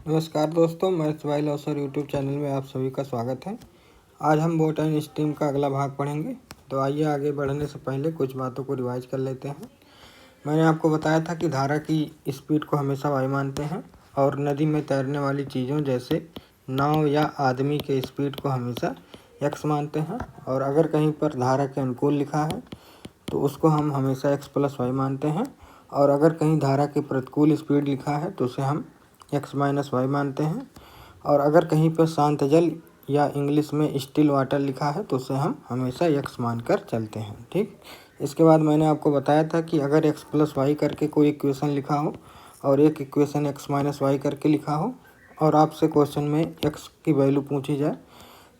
नमस्कार दोस्तों, मैं स्माइल अवसर यूट्यूब चैनल में आप सभी का स्वागत है। आज हम बोट एंड स्ट्रीम का अगला भाग पढ़ेंगे। तो आइए आगे बढ़ने से पहले कुछ बातों को रिवाइज कर लेते हैं। मैंने आपको बताया था कि धारा की स्पीड को हमेशा वाई मानते हैं और नदी में तैरने वाली चीज़ों जैसे नाव या आदमी के स्पीड को हमेशा एक्स मानते हैं। और अगर कहीं पर धारा के अनुकूल लिखा है तो उसको हम हमेशा एक्स प्लस वाई मानते हैं। और अगर कहीं धारा के प्रतिकूल स्पीड लिखा है तो उसे हम एक्स माइनस वाई मानते हैं। और अगर कहीं पर शांत जल या इंग्लिश में स्टिल वाटर लिखा है तो उसे हम हमेशा एक्स मानकर चलते हैं। ठीक, इसके बाद मैंने आपको बताया था कि अगर एक्स प्लस वाई करके कोई इक्वेशन लिखा हो और एक इक्वेशन एक्स माइनस वाई करके लिखा हो और आपसे क्वेश्चन में एक्स की वैल्यू पूछी जाए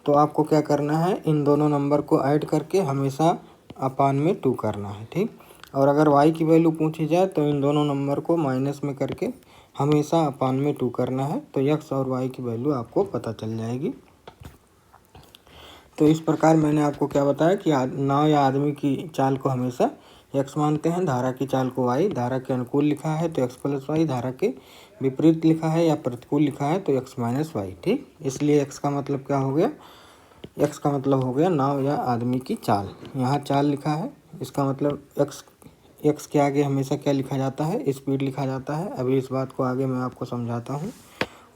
तो आपको क्या करना है, इन दोनों नंबर को ऐड करके हमेशा अपान में 2 करना है। ठीक, और अगर y की वैल्यू पूछी जाए तो इन दोनों नंबर को माइनस में करके हमेशा अपान में 2 करना है। तो x और y की वैल्यू आपको पता चल जाएगी। तो इस प्रकार मैंने आपको क्या बताया कि नाव या आदमी की चाल को हमेशा x मानते हैं, धारा की चाल को y, धारा के अनुकूल लिखा है तो x प्लस वाई, धारा के विपरीत लिखा है या प्रतिकूल लिखा है तो x माइनस वाई। ठीक, इसलिए x का मतलब क्या हो गया, x का मतलब हो गया नाव या आदमी की चाल। यहाँ चाल लिखा है, इसका मतलब x के आगे हमेशा क्या लिखा जाता है, स्पीड लिखा जाता है। अभी इस बात को आगे मैं आपको समझाता हूँ।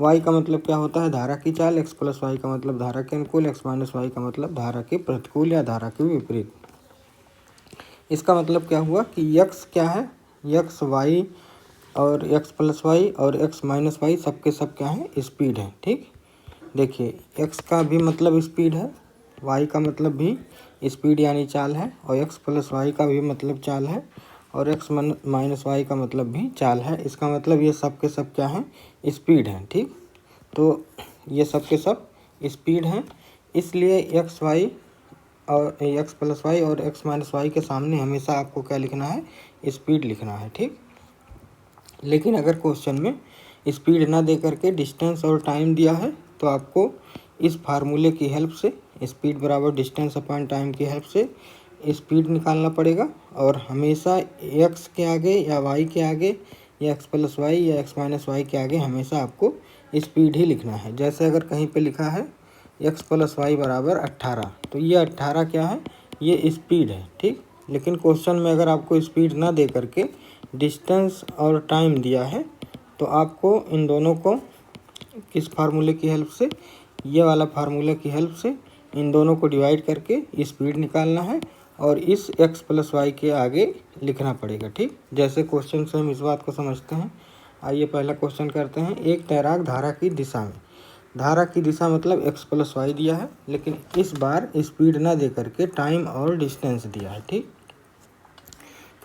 y का मतलब क्या होता है, धारा की चाल। x प्लस वाई का मतलब धारा के अनुकूल, x माइनस वाई का मतलब धारा के प्रतिकूल या धारा के विपरीत। इसका मतलब क्या हुआ कि x क्या है, x y और x प्लस वाई और x माइनस वाई सबके सब क्या है, स्पीड है। ठीक, देखिए x का भी मतलब स्पीड है, y का मतलब भी स्पीड यानी चाल है और x प्लस वाई का भी मतलब चाल है और x माइनस वाई का मतलब भी चाल है। इसका मतलब ये सब के सब क्या हैं, स्पीड हैं। ठीक, तो ये सब के सब स्पीड हैं, इसलिए x वाई और x प्लस वाई और x माइनस वाई के सामने हमेशा आपको क्या लिखना है, स्पीड लिखना है। ठीक, लेकिन अगर क्वेश्चन में स्पीड ना दे करके डिस्टेंस और टाइम दिया है तो आपको इस फार्मूले की हेल्प से स्पीड बराबर डिस्टेंस अपॉन टाइम की हेल्प से स्पीड निकालना पड़ेगा। और हमेशा x के आगे या y के आगे या x प्लस वाई या x माइनस वाई के आगे हमेशा आपको स्पीड ही लिखना है। जैसे अगर कहीं पे लिखा है x प्लस वाई बराबर 18 तो ये 18 क्या है, ये स्पीड है। ठीक, लेकिन क्वेश्चन में अगर आपको स्पीड ना दे करके डिस्टेंस और टाइम दिया है तो आपको इन दोनों को किस फार्मूले की हेल्प से, ये वाला फार्मूले की हेल्प से इन दोनों को डिवाइड करके स्पीड निकालना है और इस x प्लस वाई के आगे लिखना पड़ेगा। ठीक, जैसे क्वेश्चन से हम इस बात को समझते हैं। आइए पहला क्वेश्चन करते हैं। एक तैराक धारा की दिशा में, धारा की दिशा मतलब x प्लस वाई दिया है, लेकिन इस बार स्पीड ना दे करके टाइम और डिस्टेंस दिया है। ठीक,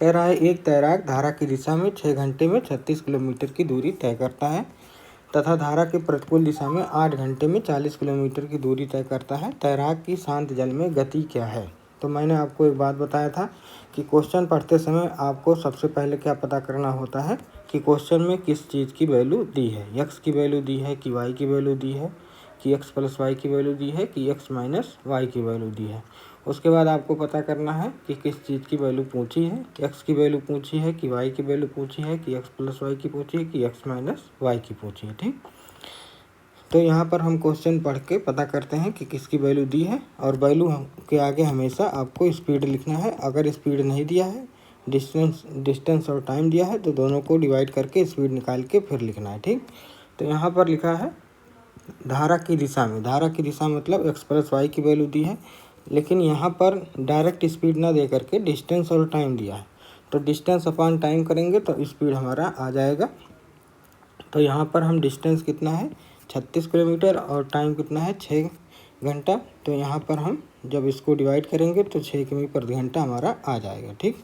कह रहा है एक तैराक धारा की दिशा में 6 घंटे में 36 किलोमीटर की दूरी तय करता है तथा धारा के प्रतिकूल दिशा में 8 घंटे में 40 किलोमीटर की दूरी तय करता है। तैराक की शांत जल में गति क्या है। तो मैंने आपको एक बात बताया था कि क्वेश्चन पढ़ते समय आपको सबसे पहले क्या पता करना होता है कि क्वेश्चन में किस चीज़ की वैल्यू दी है, x की वैल्यू दी है कि y की वैल्यू दी है कि x प्लस वाई की वैल्यू दी है कि x माइनस वाई की वैल्यू दी है। उसके बाद आपको पता करना है कि किस चीज़ की वैल्यू पूछी है, x की वैल्यू पूछी है कि y की वैल्यू पूछी है कि x प्लस वाई की पूछी है कि x माइनस वाई की पूछी है। ठीक, तो यहाँ पर हम क्वेश्चन पढ़ के पता करते हैं कि किसकी वैल्यू दी है और वैल्यू के आगे हमेशा आपको स्पीड लिखना है। अगर स्पीड नहीं दिया है, डिस्टेंस और टाइम दिया है तो दोनों को डिवाइड करके स्पीड निकाल के फिर लिखना है। ठीक, तो यहाँ पर लिखा है धारा की दिशा में, धारा की दिशा मतलब x प्लस वाई की वैल्यू दी है, लेकिन यहाँ पर डायरेक्ट स्पीड ना दे करके डिस्टेंस और टाइम दिया है तो डिस्टेंस अपॉन टाइम करेंगे तो स्पीड हमारा आ जाएगा। तो यहाँ पर हम डिस्टेंस कितना है 36 किलोमीटर और टाइम कितना है 6 घंटा। तो यहाँ पर हम जब इसको डिवाइड करेंगे तो 6 किमी प्रति घंटा हमारा आ जाएगा। ठीक,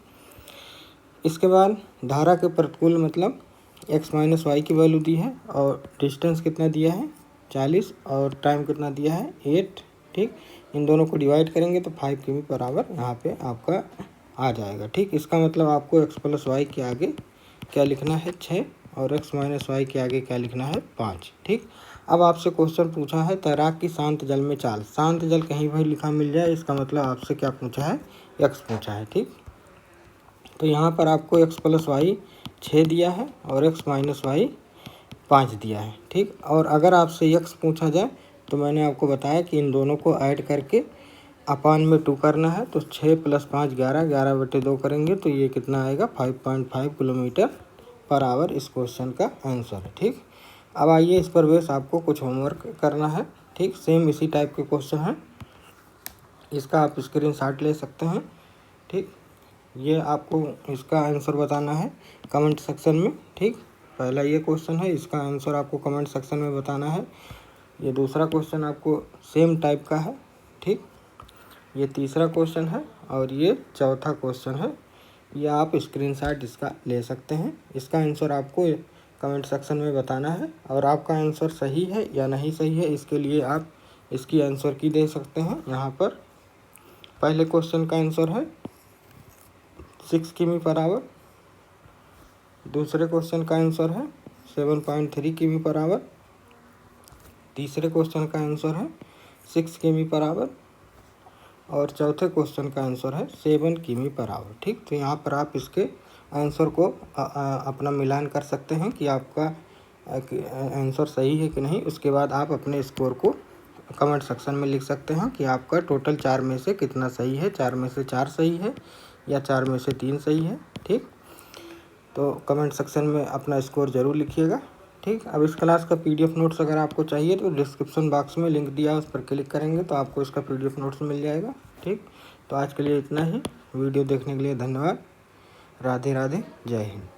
इसके बाद धारा के प्रतिकूल मतलब x माइनस वाई की वैल्यू दी है और डिस्टेंस कितना दिया है 40 और टाइम कितना दिया है 8। ठीक, इन दोनों को डिवाइड करेंगे तो 5 किमी बराबर यहाँ पे आपका आ जाएगा। ठीक, इसका मतलब आपको x प्लस वाई के आगे क्या लिखना है 6 और x माइनस वाई के आगे क्या लिखना है 5। ठीक, अब आपसे क्वेश्चन पूछा है तैराक की शांत जल में चाल। शांत जल कहीं भी लिखा मिल जाए, इसका मतलब आपसे क्या पूछा है, x पूछा है। ठीक, तो यहाँ पर आपको x प्लस वाई 6 दिया है और x माइनस वाई 5 दिया है। ठीक, और अगर आपसे x पूछा जाए तो मैंने आपको बताया कि इन दोनों को ऐड करके अपान में 2 करना है। तो 6 + 5 11, 11/2 करेंगे तो ये कितना आएगा 5.5 किलोमीटर पर आवर इस क्वेश्चन का आंसर है। ठीक, अब आइए इस पर बेस आपको कुछ होमवर्क करना है। ठीक, सेम इसी टाइप के क्वेश्चन हैं, इसका आप स्क्रीनशॉट ले सकते हैं। ठीक, ये आपको इसका आंसर बताना है कमेंट सेक्शन में। ठीक, पहला ये क्वेश्चन है, इसका आंसर आपको कमेंट सेक्शन में बताना है। ये दूसरा क्वेश्चन आपको सेम टाइप का है। ठीक, ये तीसरा क्वेश्चन है और ये चौथा क्वेश्चन है। ये आप स्क्रीनशॉट इसका ले सकते हैं। इसका आंसर आपको कमेंट सेक्शन में बताना है और आपका आंसर सही है या नहीं सही है इसके लिए आप इसकी आंसर की दे सकते हैं। यहाँ पर पहले क्वेश्चन का आंसर है 6 किमी पर आवर, दूसरे क्वेश्चन का आंसर है 7.3 किमी पर आवर, तीसरे क्वेश्चन का आंसर है 6 किमी पर आवर और चौथे क्वेश्चन का आंसर है 7 किमी पर आवर। ठीक, तो यहाँ पर आप इसके आंसर को अपना मिलान कर सकते हैं कि आपका आंसर सही है कि नहीं। उसके बाद आप अपने स्कोर को कमेंट सेक्शन में लिख सकते हैं कि आपका टोटल 4 में से कितना सही है, 4 में से 4 सही है या 4 में से 3 सही है। ठीक, तो कमेंट सेक्शन में अपना स्कोर ज़रूर लिखिएगा। ठीक, अब इस क्लास का PDF नोट्स अगर आपको चाहिए तो डिस्क्रिप्शन बॉक्स में लिंक दिया है, उस पर क्लिक करेंगे तो आपको इसका PDF नोट्स मिल जाएगा। ठीक, तो आज के लिए इतना ही। वीडियो देखने के लिए धन्यवाद। राधे राधे, जय हिंद।